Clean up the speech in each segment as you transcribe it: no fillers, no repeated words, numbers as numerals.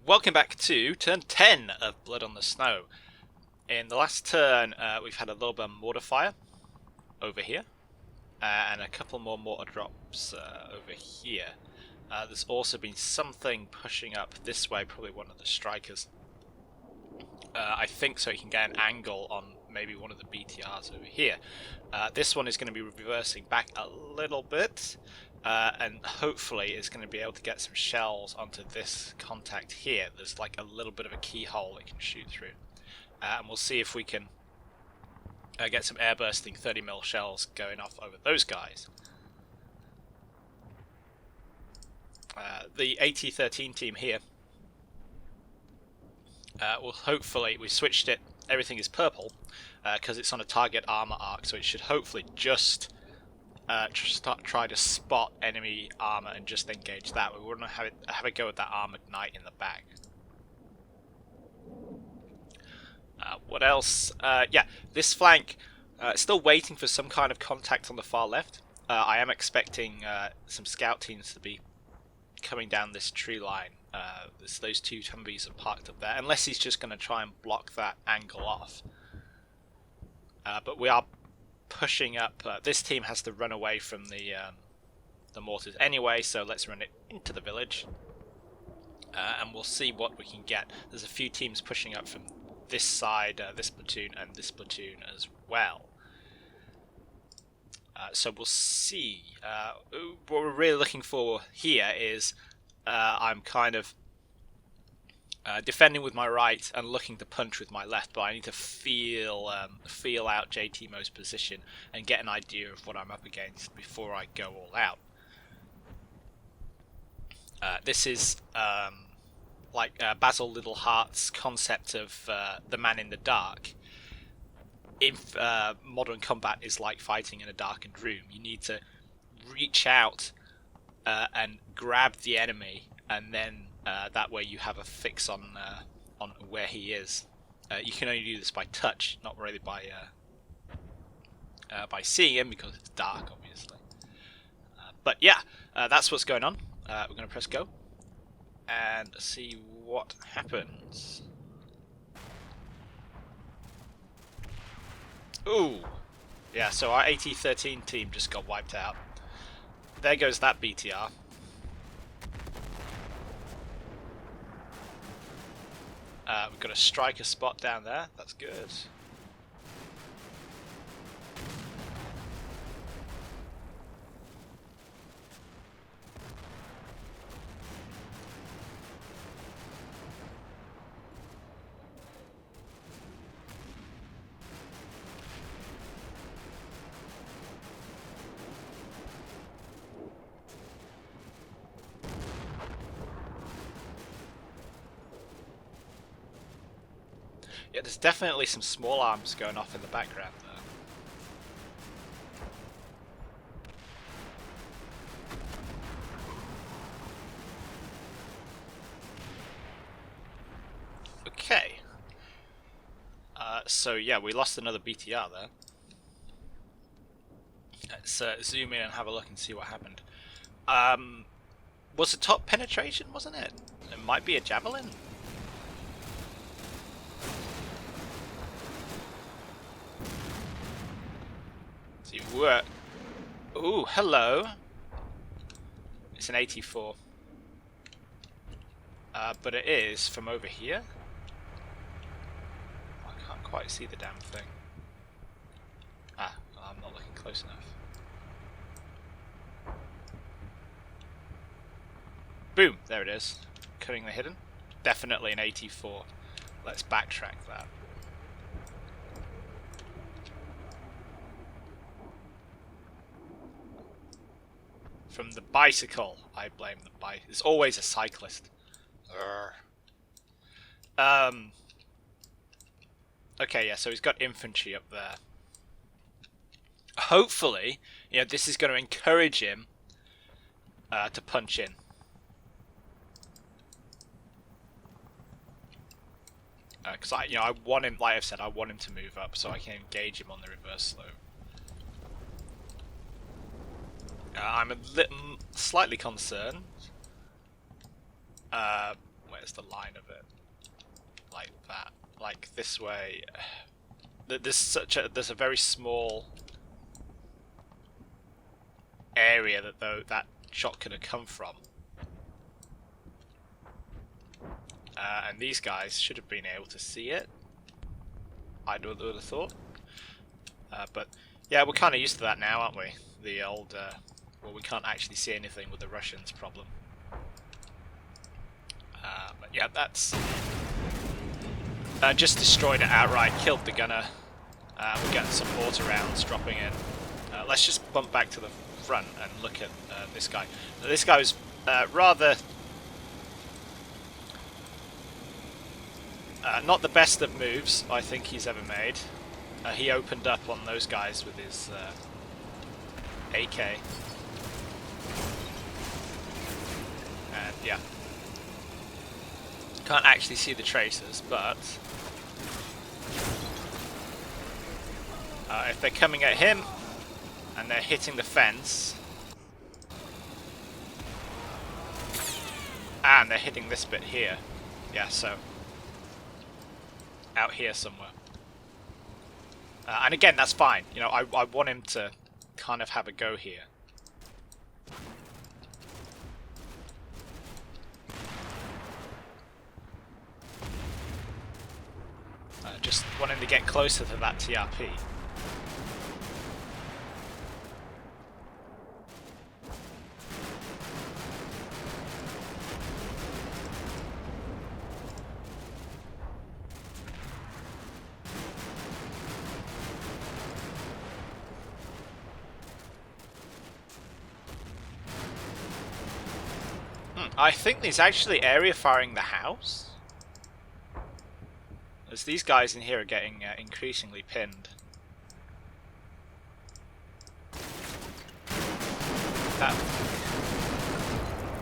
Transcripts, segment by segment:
welcome back to turn 10 of Blood on the Snow. In the last turn, we've had a little bit of mortar fire over here, and a couple more mortar drops over here. There's also been something pushing up this way, probably one of the strikers. I think so he can get an angle on maybe one of the BTRs over here. This one is going to be reversing back a little bit. And hopefully it's going to be able to get some shells onto this contact here. There's like a little bit of a keyhole it can shoot through. And we'll see if we can get some air bursting 30mm shells going off over those guys. The AT-13 team here will hopefully, we switched it, everything is purple because it's on a target armor arc, so it should hopefully just try to spot enemy armor and just engage that. We want to have a go at that armored knight in the back. What else? Yeah, this flank, still waiting for some kind of contact on the far left. I am expecting some scout teams to be coming down this tree line. Those two Humvees are parked up there, unless he's just going to try and block that angle off. But we are pushing up. This team has to run away from the mortars anyway, so let's run it into the village, and we'll see what we can get. There's a few teams pushing up from this side, this platoon and this platoon as well. So we'll see. What we're really looking for here is I'm kind of defending with my right and looking to punch with my left, but I need to feel out JTMO's position and get an idea of what I'm up against before I go all out. This is like Basil Littlehart's concept of the man in the dark. If modern combat is like fighting in a darkened room, you need to reach out and grab the enemy, and then that way you have a fix on where he is. You can only do this by touch, not really by seeing him, because it's dark, obviously. But yeah, that's what's going on. We're going to press go and see what happens. Ooh! Yeah, so our AT-13 team just got wiped out. There goes that BTR. We've got a striker spot down there, that's good. Yeah, there's definitely some small arms going off in the background there. Okay. So yeah, we lost another BTR there. Let's zoom in and have a look and see what happened. Was the top penetration, wasn't it? It might be a javelin. Work. Ooh, hello. It's an 84. But it is from over here. I can't quite see the damn thing. Ah, I'm not looking close enough. Boom, there it is. Cutting the hidden. Definitely an 84. Let's backtrack that. From the bicycle, I blame the bike. There's always a cyclist. Okay, yeah, so he's got infantry up there. Hopefully, you know, this is going to encourage him to punch in. Because I want him, like I've said, I want him to move up so I can engage him on the reverse slope. I'm slightly concerned. is the line of it. Like that. Like this way. There's a very small area that that shot could have come from. And these guys should have been able to see it. I would have thought. But yeah, we're kind of used to that now, aren't we? The old, well, we can't actually see anything with the Russians problem. But yeah, that's just destroyed it outright, killed the gunner. We're getting some mortar rounds dropping in. Let's just bump back to the front and look at this guy. This guy was rather not the best of moves I think he's ever made. He opened up on those guys with his AK. And yeah. Can't actually see the tracers, but if they're coming at him and they're hitting the fence and they're hitting this bit here, yeah, so out here somewhere. And again, that's fine. You know, I want him to kind of have a go here. Just want him to get closer to that TRP. I think he's actually area firing the house. As these guys in here are getting increasingly pinned.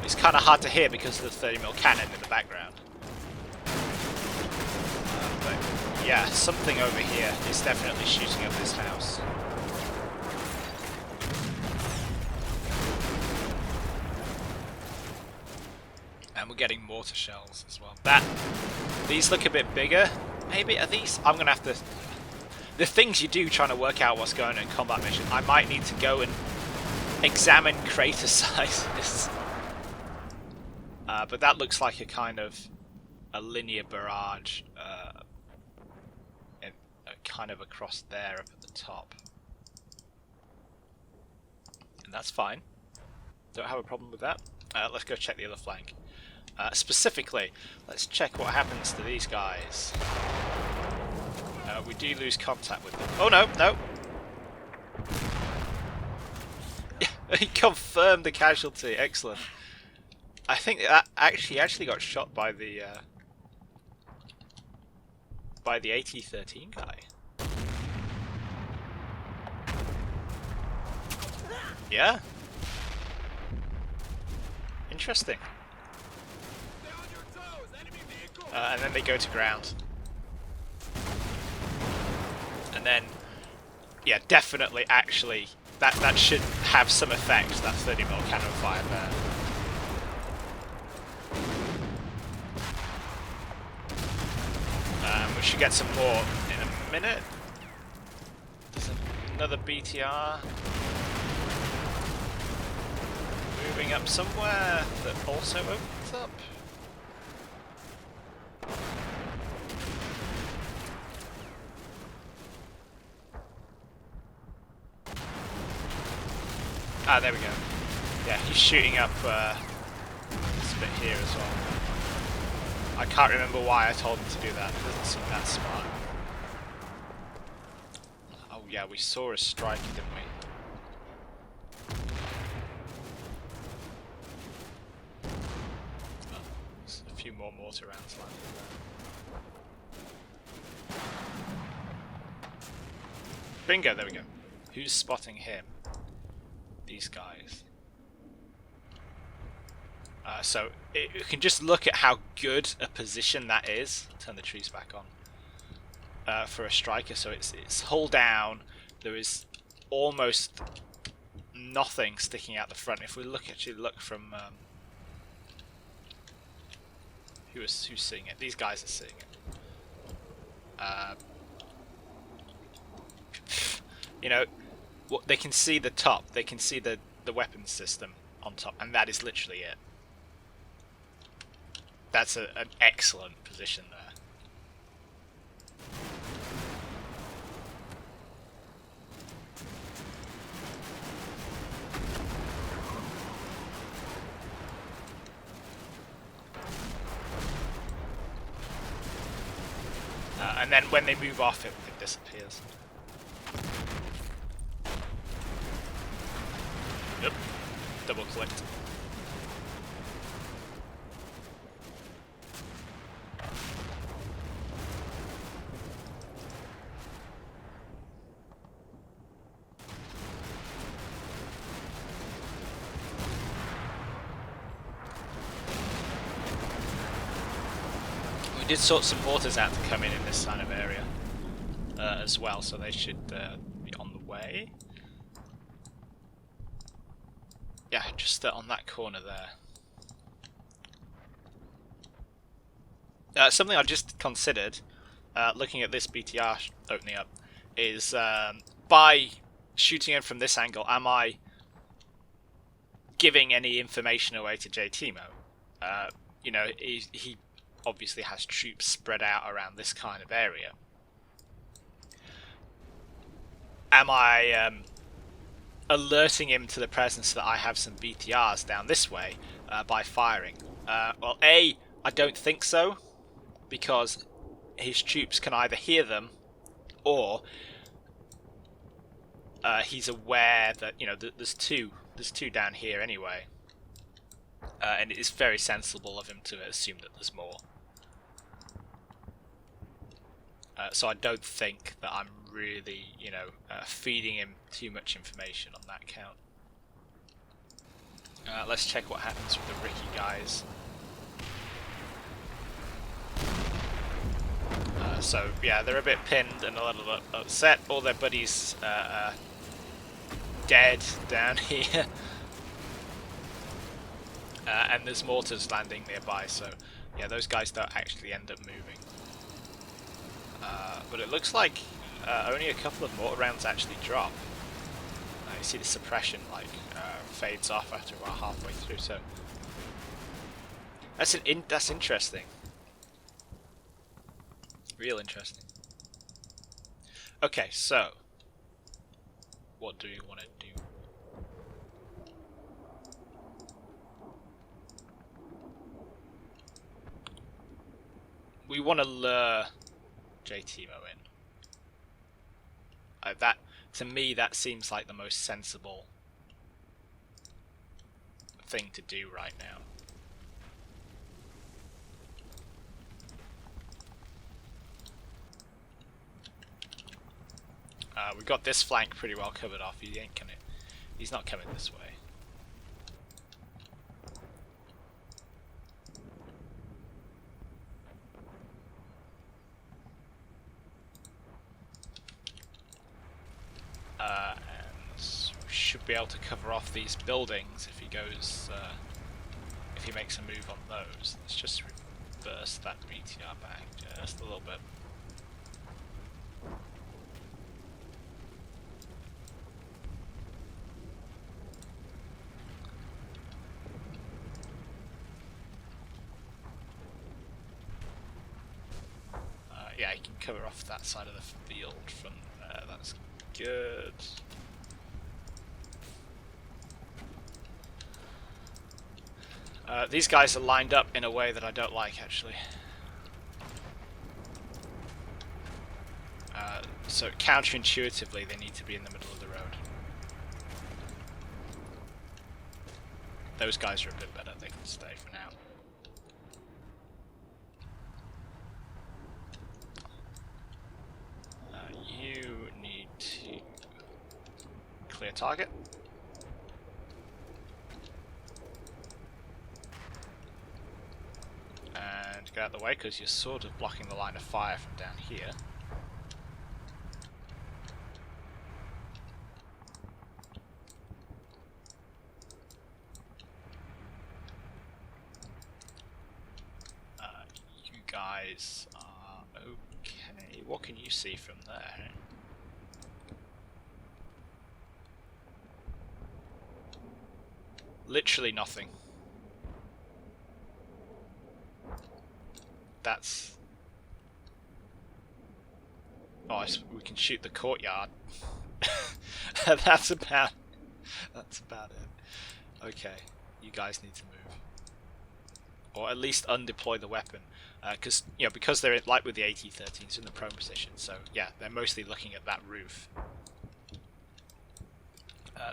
It's kind of hard to hear because of the 30mm cannon in the background. But yeah, something over here is definitely shooting up this house. And we're getting mortar shells as well. These look a bit bigger. Maybe are these? I'm gonna have to. The things you do trying to work out what's going on in combat mission. I might need to go and examine crater sizes. But that looks like a kind of a linear barrage, kind of across there up at the top, and that's fine. Don't have a problem with that. Let's go check the other flank. Specifically, let's check what happens to these guys. We do lose contact with them. Oh no, no! He confirmed the casualty. Excellent. I think that actually got shot by the AT-13 guy. Yeah. Interesting. And then they go to ground. And then, yeah, definitely, actually, that should have some effect, that 30mm cannon fire there. We should get some more in a minute. There's another BTR moving up somewhere that also opens up. Ah, there we go. Yeah, he's shooting up this bit here as well. I can't remember why I told him to do that. It doesn't seem that smart. Oh yeah, we saw a strike, didn't we? Oh, there's a few more mortar rounds landing there. Bingo, there we go. Who's spotting him? These guys. So you can just look at how good a position that is. Turn the trees back on. For a striker, so it's hull down. There is almost nothing sticking out the front. If we actually look from Who's seeing it? These guys are seeing it. You know, they can see the top. They can see the weapons system on top, and that is literally it. That's an excellent position there. And then when they move off, it disappears. Yep, double clicked. We did sort some mortars out to come in this kind of area as well, so they should be on the way. Yeah, just on that corner there. Something I just considered, looking at this BTR opening up, is by shooting in from this angle, am I giving any information away to Kieme? You know, he obviously has troops spread out around this kind of area. Am I alerting him to the presence that I have some BTRs down this way by firing? Well, A, I don't think so, because his troops can either hear them or he's aware that, you know, there's two down here anyway, and it is very sensible of him to assume that there's more. So I don't think that I'm really, you know, feeding him too much information on that count. Let's check what happens with the Ricky guys. So yeah, they're a bit pinned and a little bit upset. All their buddies are dead down here. And there's mortars landing nearby, so yeah, those guys don't actually end up moving. But it looks like only a couple of mortar rounds actually drop. You see the suppression like fades off after about halfway through, so that's interesting. Real interesting. Okay, so what do we want to do? We want to lure Kieme in. That, to me, that seems like the most sensible thing to do right now. We've got this flank pretty well covered off. He's not coming this way. And we should be able to cover off these buildings if he goes, if he makes a move on those. Let's just reverse that BTR back just a little bit. Yeah, he can cover off that side of the field from there. That's good. These guys are lined up in a way that I don't like, actually. So counterintuitively, they need to be in the middle of the road. Those guys are a bit better. They can stay for now. You need to clear target. And get out of the way, because you're sort of blocking the line of fire from down here. guys are okay. What can you see from there? Literally nothing. That's... Oh, we can shoot the courtyard. That's about it. Okay, you guys need to move, or at least undeploy the weapon, because because they're like with the AT-13s in the prone position. So yeah, they're mostly looking at that roof.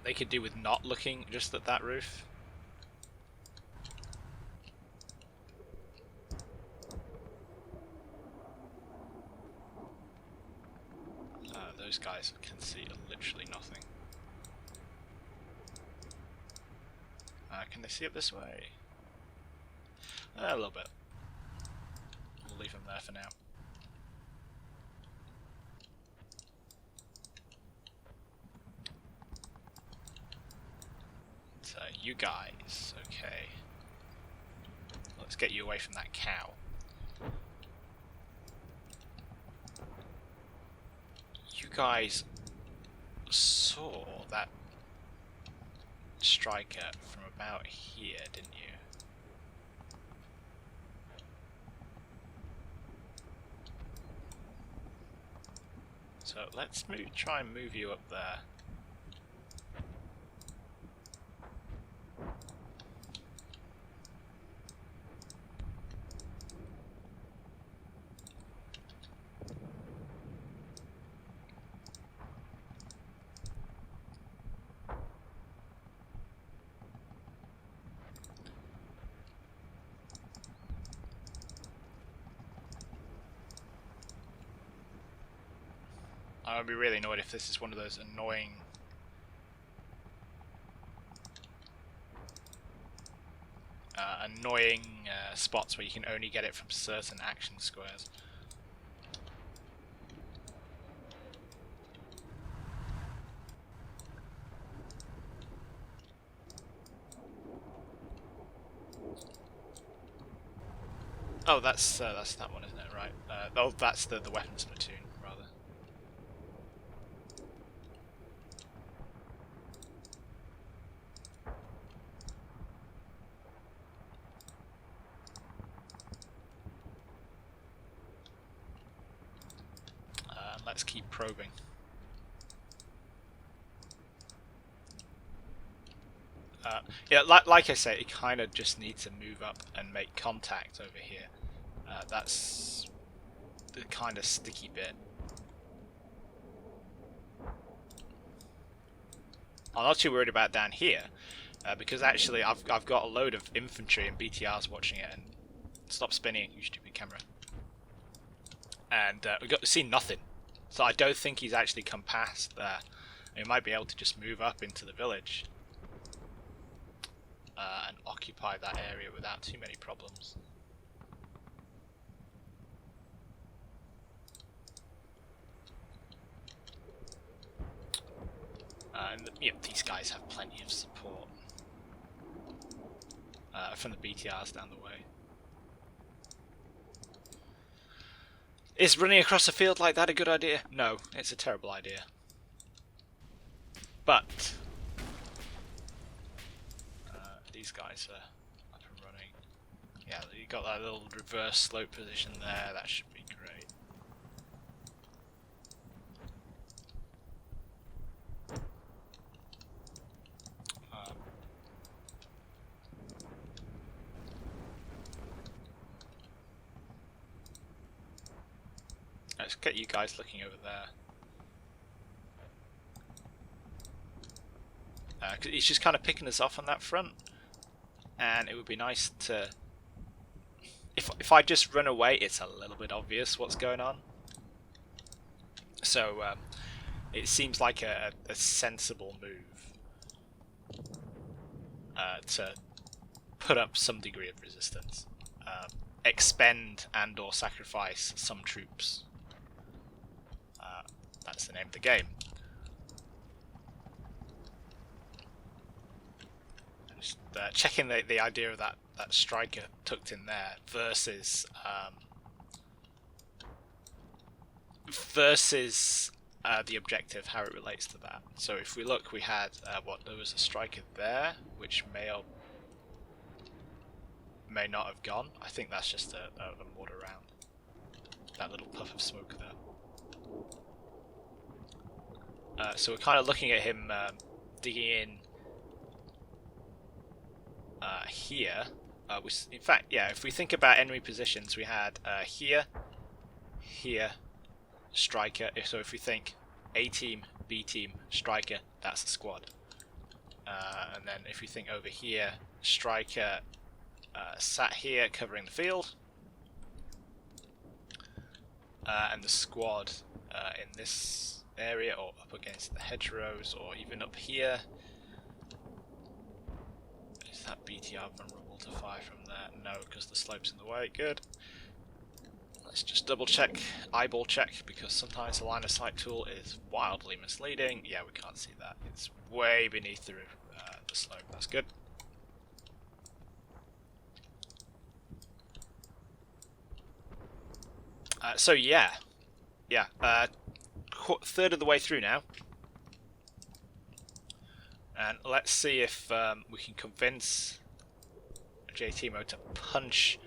They could do with not looking just at that roof. Those guys can see literally nothing. Can they see up this way? A little bit. We'll leave them there for now. So, you guys, okay. Let's get you away from that cow. You guys saw that striker from about here, didn't you? So let's try and move you up there. I would be really annoyed if this is one of those annoying spots where you can only get it from certain action squares. Oh, that's that one, isn't it? Right. Oh, that's the weapons platoon, rather. Let's keep probing. Yeah, like I say, it kind of just needs to move up and make contact over here. That's the kind of sticky bit. I'm not too worried about down here, because actually I've got a load of infantry and BTRs watching it. And stop spinning, you stupid camera. And we got to see nothing. So I don't think he's actually come past there. He might be able to just move up into the village and occupy that area without too many problems. And these guys have plenty of support from the BTRs down the way. Is running across a field like that a good idea? No, it's a terrible idea. But these guys are up and running. Yeah, you got that little reverse slope position there. That should be great. Let's get you guys looking over there. Cause he's just kind of picking us off on that front, and it would be nice to... If I just run away, it's a little bit obvious what's going on. So it seems like a sensible move to put up some degree of resistance, expend and or sacrifice some troops. That's the name of the game. Just checking the idea of that striker tucked in there versus versus the objective, how it relates to that. So if we look, we had there was a striker there, which may or may not have gone. I think that's just a mortar round. That little puff of smoke there. So we're kind of looking at him digging in here. In fact, yeah, if we think about enemy positions, we had here, here, striker. So if we think A team, B team, striker, that's a squad. And then if we think over here, striker sat here covering the field, and the squad in this area or up against the hedgerows or even up here. Is that BTR vulnerable to fire from there? No, because the slope's in the way. Good. Let's just double check, eyeball check, because sometimes the line of sight tool is wildly misleading. Yeah, we can't see that. It's way beneath the slope. That's good. So yeah, third of the way through now, and let's see if we can convince JTMO to punch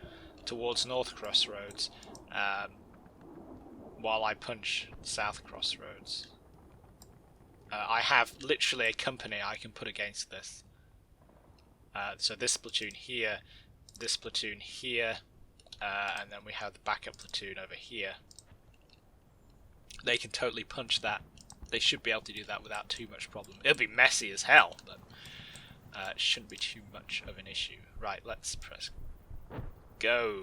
towards North Crossroads while I punch South Crossroads. I have literally a company I can put against this. So this platoon here, this platoon here, and then we have the backup platoon over here. They can totally punch that. They should be able to do that without too much problem. It'll be messy as hell, but it shouldn't be too much of an issue. Right, let's press go.